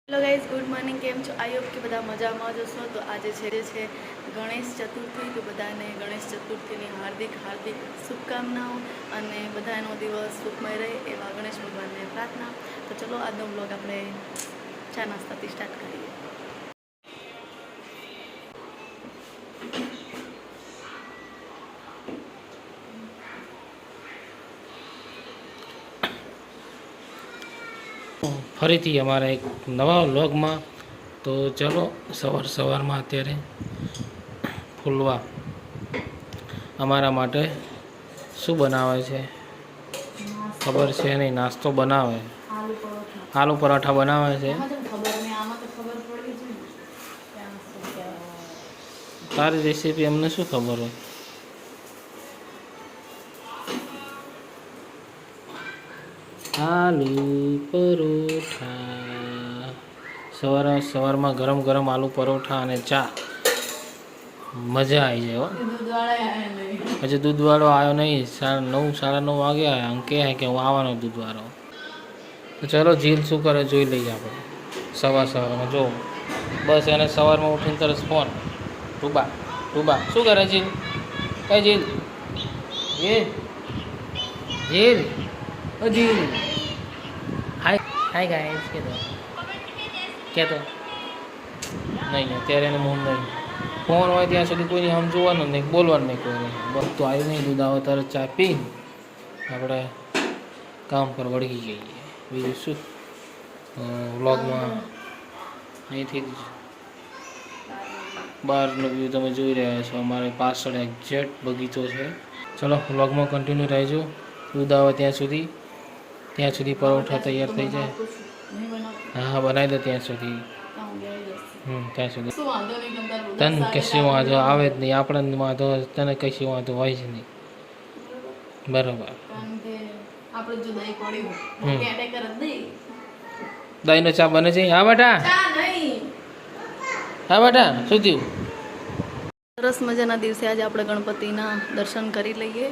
Hello guys, good morning. કેમ છો? I hope કે બધા મજામાં જ હશો. તો આજે છે ગણેશ ચતુર્થી. તો બધાને ગણેશ ચતુર્થીની હાર્દિક શુભકામનાઓ અને બધાનો દિવસ સુખમય રહે એવા ગણેશ ભગવાનને પ્રાર્થના. તો ચલો આજનો બ્લોગ આપણે ચા નાસ્તાથી સ્ટાર્ટ કરીએ. ફરીથી અમારા એક નવા વ્લોગમાં. તો ચલો સવારમાં અત્યારે ફૂલવા અમારા માટે શું બનાવે છે ખબર છે નહીં. નાસ્તો બનાવે, આલુ પરોઠા બનાવે છે. તારી રેસીપી અમને શું ખબર હોય? આલુ પરોઠા, સવારમાં ગરમ ગરમ આલુ પરોઠા અને ચા, મજા આવી જાય. હજી દૂધવાળો આવ્યો નહીં. 9, 9:30 વાગે આવ્યા. આમ કહે કે હું આવવાનો દૂધવાળો. તો ચલો જીલ શું કરે જોઈ લઈએ આપણે. સવારમાં જો બસ એને સવારમાં ઉઠીને તરત ફોન. ટુબા શું કરે જીલ? કઈ જીલ? જીલ જીલ હાય ગાઈસ કહેતો નહીં. અત્યારે એને મન નહીં. ફોન હોય ત્યાં સુધી કોઈને સમજવાનું નહીં, બોલવાનું નહીં કોઈને. બસ તો આવ્યું નહીં. દૂધ આવે તરત ચા પી આપણે કામ પર વળગી જઈએ. બીજું શું? વ્લોગમાં અહીંથી બહારનો વ્યૂ તમે જોઈ રહ્યા છો. અમારે પાછળ એક્ઝેક્ટ બગીચો છે. ચલો વ્લોગમાં કન્ટિન્યુ રહેજો. દૂધ આવે ત્યાં સુધી પરોઠા તૈયાર થઈ જાય. હા બનાવી દે ત્યાં સુધી. ત્યાં સુધી તને કશું વાંધો આવે જ નહીં. આપણને વાંધો, તને કશું વાંધો હોય જ નહીં. બરાબર. દહીંનો ચા બને છે? હા બેટા, શું થયું? સરસ મજાના દિવસે આજે આપણે ગણપતિના દર્શન કરી લઈએ.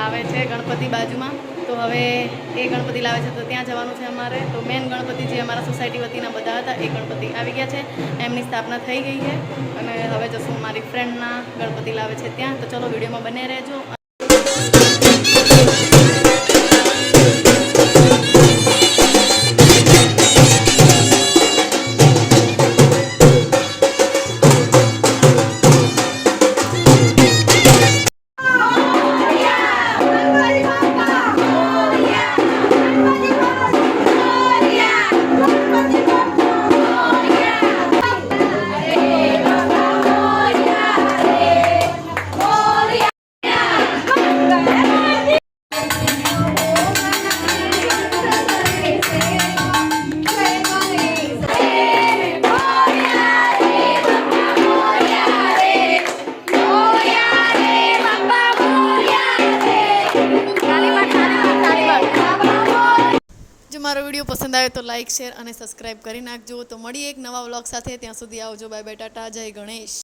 લાવે છે ગણપતિ બાજુમાં. તો હવે એ ગણપતિ લાવે છે તો ત્યાં જવાનું છે અમારે. તો મેન ગણપતિ જે અમારા સોસાયટી વતીના બધા હતા એ ગણપતિ આવી ગયા છે, એમની સ્થાપના થઈ ગઈ છે. અને હવે જશું મારી ફ્રેન્ડના ગણપતિ લાવે છે ત્યાં. તો ચલો વિડીયોમાં બને રહેજો. જો મારો વિડીયો પસંદ આવે તો લાઇક, શેર અને સબસ્ક્રાઈબ કરી નાખજો. તો મળીએ એક નવા વ્લોગ સાથે. ત્યાં સુધી આવજો. બાય બાય, ટાટા, જય ગણેશ.